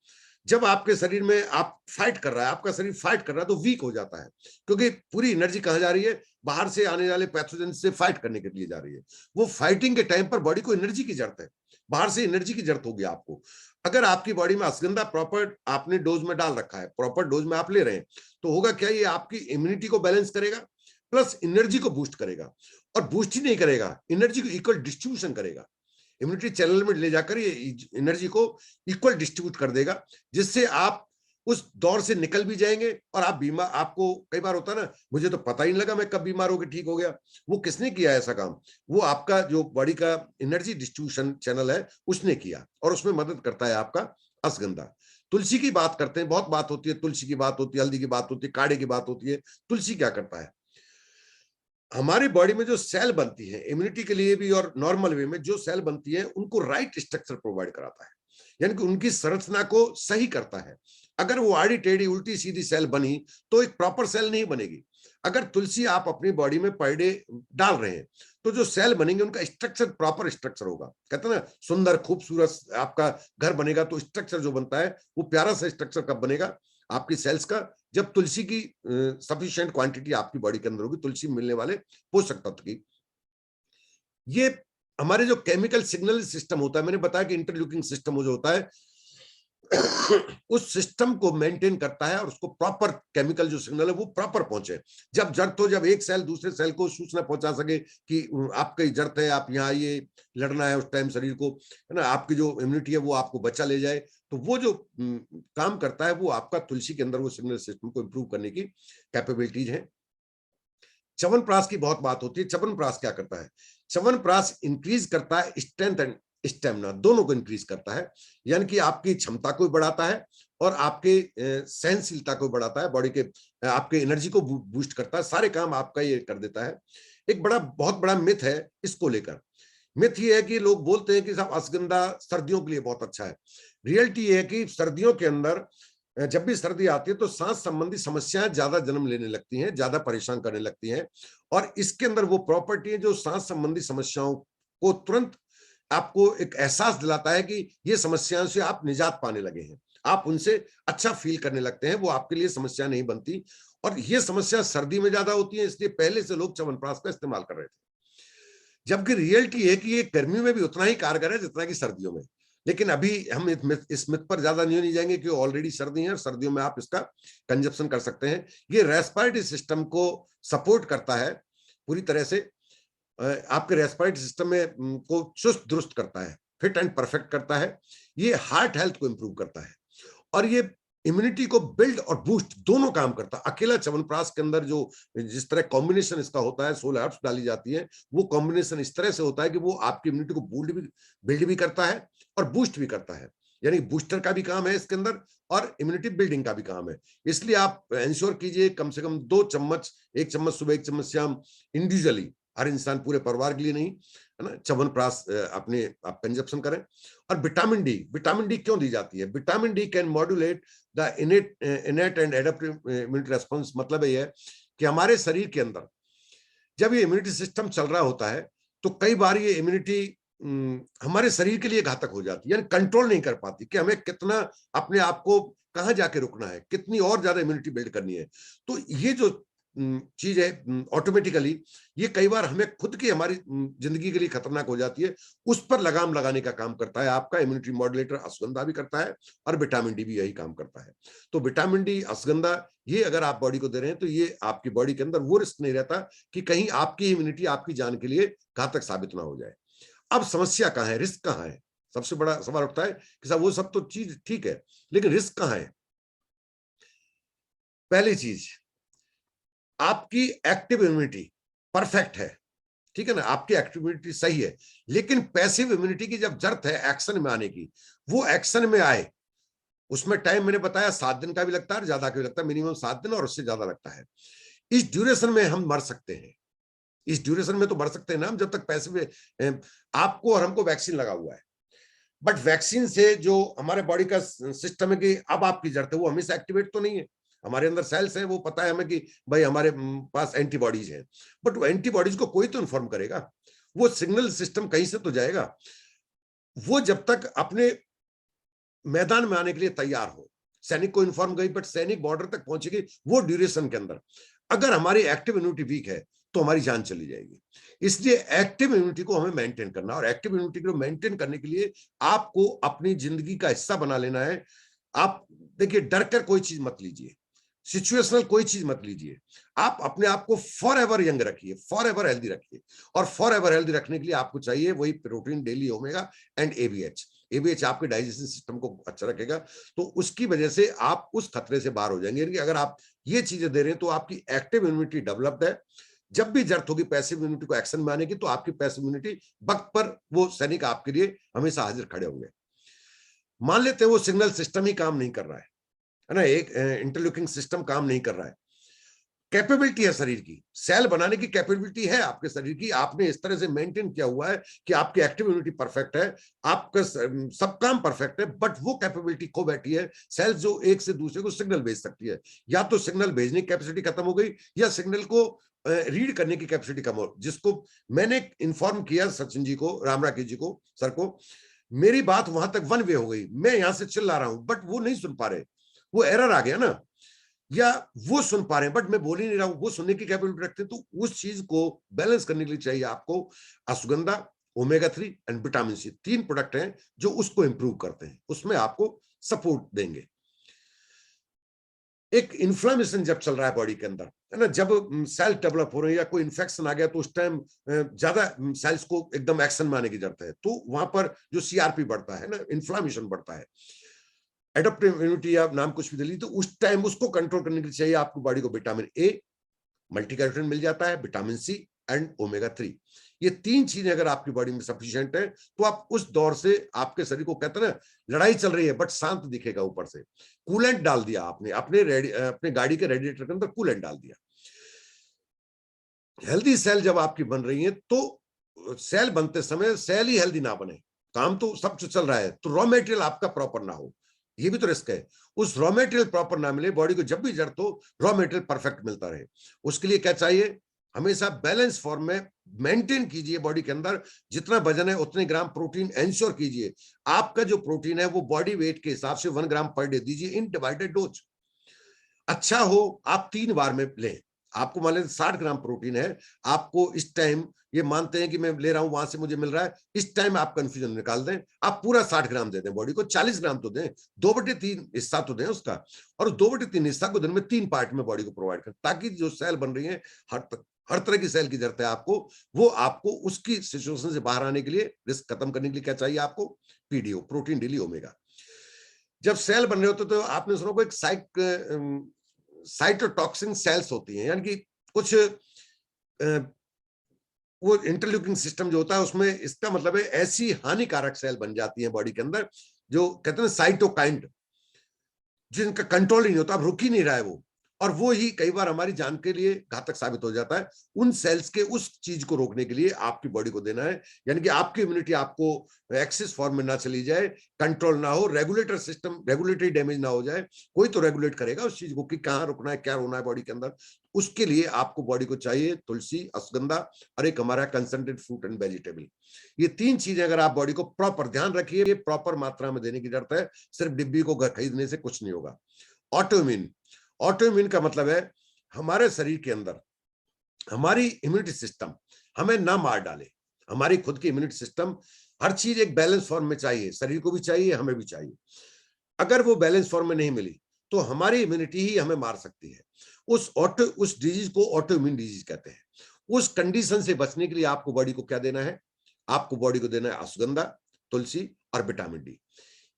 जब आपके शरीर में आप फाइट कर रहा है, आपका शरीर फाइट कर रहा है, तो वीक हो जाता है, क्योंकि पूरी एनर्जी कहां जा रही है? बाहर से आने वाले पैथोजन से फाइट करने के लिए जा रही है। वो फाइटिंग के टाइम पर बॉडी को एनर्जी की जरूरत है, बाहर से एनर्जी की जरूरत होगी आपको। अगर आपकी बॉडी में अश्वगंधा प्रॉपर आपने डोज में डाल रखा है, प्रॉपर डोज में आप ले रहे हैं, तो होगा क्या? ये आपकी इम्यूनिटी को बैलेंस करेगा, प्लस एनर्जी को बूस्ट करेगा, और बूस्ट ही नहीं करेगा, एनर्जी को इक्वल डिस्ट्रीब्यूशन करेगा। इम्यूनिटी चैनल में ले जाकर ये एनर्जी को इक्वल डिस्ट्रीब्यूट कर देगा, जिससे आप उस दौर से निकल भी जाएंगे। और आप बीमार, आपको कई बार होता है ना, मुझे तो पता ही नहीं लगा मैं कब बीमार होकर ठीक हो गया। वो किसने किया ऐसा काम? वो आपका जो बॉडी का एनर्जी डिस्ट्रीब्यूशन चैनल है उसने किया, और उसमें मदद करता है आपका अश्वगंधा। तुलसी की बात करते हैं, बहुत बात होती है, तुलसी की बात होती है, हल्दी की बात होती है, काढ़े की बात होती है। तुलसी क्या करता है? हमारी बॉडी में जो सेल बनती है इम्यूनिटी के लिए भी और नॉर्मल वे में जो सेल बनती है, उनको राइट स्ट्रक्चर प्रोवाइड कराता है, यानी कि उनकी संरचना को सही करता है। अगर वो आड़ी टेढ़ी उल्टी सीधी सेल बनी तो एक प्रॉपर सेल नहीं बनेगी। अगर तुलसी आप अपनी बॉडी में पर डे डाल रहे हैं तो जो सेल बनेंगे उनका स्ट्रक्चर प्रॉपर स्ट्रक्चर होगा। कहते हैं ना, सुंदर खूबसूरत आपका घर बनेगा तो स्ट्रक्चर जो बनता है वो प्यारा सा स्ट्रक्चर कब बनेगा आपकी सेल्स का? जब तुलसी की सफिशिएंट क्वांटिटी आपकी बॉडी के अंदर होगी, तुलसी में मिलने वाले पोषक तत्व की। ये हमारे जो केमिकल सिग्नल सिस्टम होता है, मैंने बताया कि इंटरल्यूकिंग सिस्टम जो होता है उस सिस्टम को मेंटेन करता है, और उसको प्रॉपर केमिकल जो सिग्नल है वो प्रॉपर पहुंचे। जब जरूरत हो, जब एक सेल दूसरे सेल को सूचना पहुंचा सके कि आपकी जरूरत है, आप यहाँ आइए, लड़ना है, उस टाइम शरीर को, है ना, आपकी जो इम्यूनिटी है वो आपको बचा ले जाए, तो वो जो काम करता है वो आपका तुलसी के अंदर वो सिग्नल सिस्टम को इंप्रूव करने की कैपेबिलिटीज है। च्यवनप्राश की बहुत बात होती है। च्यवनप्राश क्या करता है? च्यवनप्राश इंक्रीज करता है स्ट्रेंथ एंड स्टेमिना, दोनों को इंक्रीज करता है, यानी कि आपकी क्षमता को बढ़ाता है और आपके सहनशीलता को बढ़ाता है, बॉडी के आपके एनर्जी को बूस्ट करता है, सारे काम आपका ये कर देता है। एक बहुत बड़ा मिथ है इसको लेकर। मिथ ये है कि लोग बोलते हैं कि साहब अश्वगंधा सर्दियों के लिए बहुत अच्छा है। रियलिटी ये है कि सर्दियों के अंदर जब भी सर्दी आती है तो सांस संबंधी समस्याएं ज्यादा जन्म लेने लगती हैं, ज्यादा परेशान करने लगती हैं, और इसके अंदर वो प्रॉपर्टी है जो सांस संबंधी समस्याओं को तुरंत आपको एक एहसास दिलाता है कि ये समस्याओं से आप निजात पाने लगे हैं, आप उनसे अच्छा फील करने लगते हैं, वो आपके लिए समस्या नहीं बनती। और ये समस्या सर्दी में ज्यादा होती है, इसलिए पहले से लोग च्यवनप्राश का इस्तेमाल कर रहे थे, जबकि रियलिटी है कि ये गर्मी में भी उतना ही कारगर है जितना कि सर्दियों में। लेकिन अभी हम इस मिथ पर ज्यादा नहीं जाएंगे कि ऑलरेडी सर्दी है और सर्दियों में आप इसका कंजप्शन कर सकते हैं। ये रेस्पिरेटरी सिस्टम को सपोर्ट करता है पूरी तरह से, आपके रेस्पिरेटरी सिस्टम में को चुस्त दुरुस्त करता है, फिट एंड परफेक्ट करता है। ये हार्ट हेल्थ को इंप्रूव करता है और ये इम्यूनिटी को बिल्ड और बूस्ट दोनों काम करता है। अकेला च्यवनप्राश के अंदर जो जिस तरह कॉम्बिनेशन इसका होता है, 16 हर्ब्स डाली जाती है, वो कॉम्बिनेशन इस तरह से होता है कि वो आपकी इम्यूनिटी को बिल्ड भी करता है और बूस्ट भी करता है, यानी बूस्टर का भी काम है इसके अंदर और इम्यूनिटी बिल्डिंग का भी काम है। इसलिए आप इंश्योर कीजिए कम से कम 2 चम्मच, 1 चम्मच सुबह, 1 चम्मच शाम, इंडिविजुअली, हर इंसान पूरे परिवार के लिए नहीं, है ना, च्यवनप्राश अपने आप कंजप्शन करें। और विटामिन डी क्यों दी जाती है? Vitamin D can modulate the इनेट and adaptive immunity response. मतलब ये है कि हमारे शरीर के अंदर जब ये इम्यूनिटी सिस्टम चल रहा होता है तो कई बार ये इम्यूनिटी हमारे शरीर के लिए घातक हो जाती है, यानी कंट्रोल नहीं कर पाती कि हमें कितना अपने आप को कहां जाके रुकना है, कितनी और ज्यादा इम्यूनिटी बिल्ड करनी है। तो ये जो चीज है ऑटोमेटिकली ये कई बार हमें खुद की हमारी जिंदगी के लिए खतरनाक हो जाती है, उस पर लगाम लगाने का काम करता है आपका इम्यूनिटी मॉड्यूलेटर अश्वगंधा भी करता है और विटामिन डी भी यही काम करता है। तो विटामिन डी, अश्वगंधा, ये अगर आप बॉडी को दे रहे हैं तो ये आपकी बॉडी के अंदर वो रिस्क नहीं रहता कि कहीं आपकी इम्यूनिटी आपकी जान के लिए घातक साबित ना हो जाए। अब समस्या कहां है, रिस्क कहां है? सबसे बड़ा सवाल उठता है कि साहब वो सब तो चीज ठीक है लेकिन रिस्क कहां है? पहली चीज, आपकी एक्टिव इम्यूनिटी परफेक्ट है, ठीक है ना, आपकी एक्टिव इम्यूनिटी सही है, लेकिन पैसिव इम्यूनिटी की जब जरूरत है एक्शन में आने की, वो एक्शन में आए, उसमें टाइम मैंने बताया 7 दिन का भी लगता है, ज्यादा का भी लगता है, मिनिमम 7 दिन और उससे ज्यादा लगता है। इस ड्यूरेशन में हम मर सकते हैं, इस ड्यूरेशन में तो मर सकते हैं ना हम, जब तक पैसिव, आपको और हमको वैक्सीन लगा हुआ है, बट वैक्सीन से जो हमारे बॉडी का सिस्टम है कि अब आपकी जरूरत है, वो हमेशा एक्टिवेट तो नहीं है। हमारे अंदर सेल्स है, वो पता है हमें कि भाई हमारे पास एंटीबॉडीज है, बट वो एंटीबॉडीज को कोई तो इन्फॉर्म करेगा, वो सिग्नल सिस्टम कहीं से तो जाएगा। वो जब तक अपने मैदान में आने के लिए तैयार हो, सैनिक को इन्फॉर्म गई, बट सैनिक बॉर्डर तक पहुंचेगी वो ड्यूरेशन के अंदर। अगर हमारी एक्टिव इम्यूनिटी वीक है तो हमारी जान चली जाएगी। इसलिए एक्टिव इम्यूनिटी को हमें मेंटेन करना, और एक्टिव इम्यूनिटी को मेंटेन करने के लिए आपको अपनी जिंदगी का हिस्सा बना लेना है। आप देखिए, डर कर कोई चीज मत लीजिए, सिचुएशनल कोई चीज मत लीजिए, आप अपने आप को फॉर एवर यंग रखिए, फॉर एवर हेल्दी रखिए। और फॉर एवर हेल्दी रखने के लिए आपको चाहिए वही protein, daily omega and ABH. ABH आपके डाइजेशन सिस्टम को अच्छा रखेगा, तो उसकी वजह से आप उस खतरे से बाहर हो जाएंगे। यानी कि अगर आप ये चीजें दे रहे हैं तो आपकी एक्टिव इम्यूनिटी डेवलप्ड है, जब भी जरूरत होगी पैसिव इम्यूनिटी को एक्शन में आने की, तो आपकी पैसिव इम्यूनिटी वक्त पर वो सैनिक आपके लिए हमेशा हाजिर खड़े होंगे। मान लेते हैं वो सिग्नल सिस्टम ही काम नहीं कर रहा है ना, एक इंटरल्यूकिंग सिस्टम काम नहीं कर रहा है, कैपेबिलिटी है शरीर की, सेल बनाने की कैपेबिलिटी है आपके शरीर की, आपने इस तरह से मेंटेन किया हुआ है कि आपकी एक्टिव इम्यूनिटी परफेक्ट है, आपका सब काम परफेक्ट है, बट वो कैपेबिलिटी खो बैठी है। सेल्स जो एक से दूसरे को सिग्नल भेज सकती है, या तो सिग्नल भेजने की कैपेसिटी खत्म हो गई या सिग्नल को रीड करने की कैपेसिटी कम हो। जिसको मैंने इन्फॉर्म किया सचिन जी को, राम राकेश जी को, सर को, मेरी बात वहां तक वन वे हो गई, मैं यहां से चिल्ला रहा हूं बट वो नहीं सुन पा रहे, वो एरर आ गया ना, या वो सुन पा रहे हैं बट मैं बोल ही नहीं रहा हूं, वो सुनने की कैपेबिलिटी रखते हैं। तो उस चीज को बैलेंस करने के लिए चाहिए आपको ashwagandha, omega 3 and vitamin C, 3 product हैं जो उसको इंप्रूव करते हैं, उसमें आपको सपोर्ट देंगे। एक इन्फ्लेमेशन जब चल रहा है बॉडी के अंदर, है ना, जब सेल डेवलप हो रहे हैं या कोई इन्फेक्शन आ गया तो उस टाइम ज्यादा सेल्स को एकदम एक्शन में आने की जरूरत है, तो वहां पर जो सीआरपी बढ़ता है ना, इन्फ्लेमेशन बढ़ता है, एडेप्टिव इम्यूनिटी या नाम कुछ भी दे लीजिए, तो उस टाइम उसको कंट्रोल करने के लिए चाहिए आपको बॉडी को विटामिन ए, मल्टी कैरोटीन मिल जाता है, विटामिन सी एंड ओमेगा 3। ये 3 चीजें अगर आपकी बॉडी में सफिशिएंट है तो आप उस दौर से आपके शरीर को, कहते हैं ना लड़ाई चल रही है बट शांत दिखेगा, ऊपर से कूलेंट डाल दिया आपने अपने गाड़ी के रेडिएटर के अंदर, कूलेंट डाल दिया। हेल्दी सेल जब आपकी बन रही है तो सेल बनते समय सेल ही हेल्दी ना बने, काम तो सब कुछ चल रहा है, तो रॉ मटेरियल आपका प्रॉपर ना हो, ये भी तो रिस्क है। उस रॉ मटेरियल प्रॉपर ना मिले, बॉडी को जब भी जरूरत हो रॉ मटेरियल परफेक्ट मिलता रहे, उसके लिए क्या चाहिए, हमेशा बैलेंस फॉर्म में मेंटेन कीजिए बॉडी के अंदर, जितना वजन है उतने ग्राम प्रोटीन एंश्योर कीजिए। आपका जो प्रोटीन है वो बॉडी वेट के हिसाब से 1 ग्राम पर डे दीजिए इन डिवाइडेड डोज। अच्छा हो आप 3 बार में लें। आपको मान लें 60 ग्राम प्रोटीन है, आपको इस टाइम ये मानते हैं कि मैं ले रहा हूं वहां से मुझे मिल रहा है, इस टाइम आप कंफ्यूजन निकाल दें, आप पूरा 60 ग्राम दे दें बॉडी को, 40 ग्राम तो दें, 2/3 हिस्सा तो दें उसका, और 2/3 हिस्सा को दिन में 3 पार्ट में बॉडी को प्रोवाइड करें, ताकि जो सेल बन रही है हर तरह की सेल की जरूरत है आपको, वो आपको उसकी सिचुएशन से बाहर आने के लिए, रिस्क खत्म करने के लिए क्या चाहिए आपको, पीडीओ, प्रोटीन डेली ओमेगा। जब सेल बन रहे होते तो आपने सुना को एक साइटोटॉक्सिन सेल्स होती हैं, यानी कि कुछ वो इंटरल्यूकिंग सिस्टम जो होता है उसमें, इसका मतलब है ऐसी हानिकारक सेल बन जाती है बॉडी के अंदर, जो कहते हैं साइटोकाइन, जिनका कंट्रोल ही नहीं होता, अब रुक ही नहीं रहा है वो, और वो ही कई बार हमारी जान के लिए घातक साबित हो जाता है। उन सेल्स के उस चीज को रोकने के लिए आपकी बॉडी को देना है, यानी कि आपकी इम्यूनिटी आपको एक्सेस फॉर्म में ना चली जाए, कंट्रोल ना हो, रेगुलेटर सिस्टम, रेगुलेटरी डैमेज ना हो जाए, कोई तो रेगुलेट करेगा उस चीज को कि कहाँ रुकना है, क्या होना है बॉडी के अंदर। उसके लिए आपको बॉडी को चाहिए तुलसी, अश्वगंधा और एक हमारा कंसंट्रेट फ्रूट एंड वेजिटेबल। ये 3 चीजें अगर आप बॉडी को प्रॉपर, ध्यान रखिए, ये प्रॉपर मात्रा में देने की जरूरत है, सिर्फ डिब्बी को खरीदने से कुछ नहीं होगा। ऑटोइम्यून, ऑटोइम्यून का मतलब है हमारे शरीर के अंदर हमारी इम्यूनिटी सिस्टम हमें ना मार डाले, हमारी खुद की इम्यूनिटी सिस्टम, हर चीज एक बैलेंस फॉर्म में चाहिए, शरीर को भी चाहिए, हमें भी चाहिए। अगर वो बैलेंस फॉर्म में नहीं मिली तो हमारी इम्यूनिटी ही हमें मार सकती है। उस डिजीज को ऑटोइम्यून डिजीज कहते हैं। उस कंडीशन से बचने के लिए आपको बॉडी को क्या देना है, आपको बॉडी को देना है अश्वगंधा, तुलसी और विटामिन डी।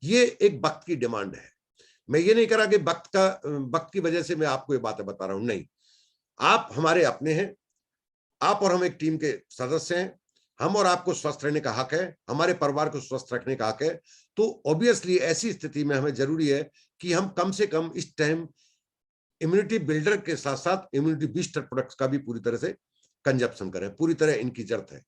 ये एक वक्त की डिमांड है। मैं ये नहीं कह रहा कि वक्त की वजह से मैं आपको ये बातें बता रहा हूं, नहीं, आप हमारे अपने हैं, आप और हम एक टीम के सदस्य हैं, हम और आपको स्वस्थ रहने का हक है, हमारे परिवार को स्वस्थ रखने का हक है। तो ऑब्वियसली ऐसी स्थिति में हमें जरूरी है कि हम कम से कम इस टाइम इम्यूनिटी बिल्डर के साथ साथ इम्यूनिटी बूस्टर प्रोडक्ट्स का भी पूरी तरह से कंजप्शन करें, पूरी तरह इनकी जरूरत है।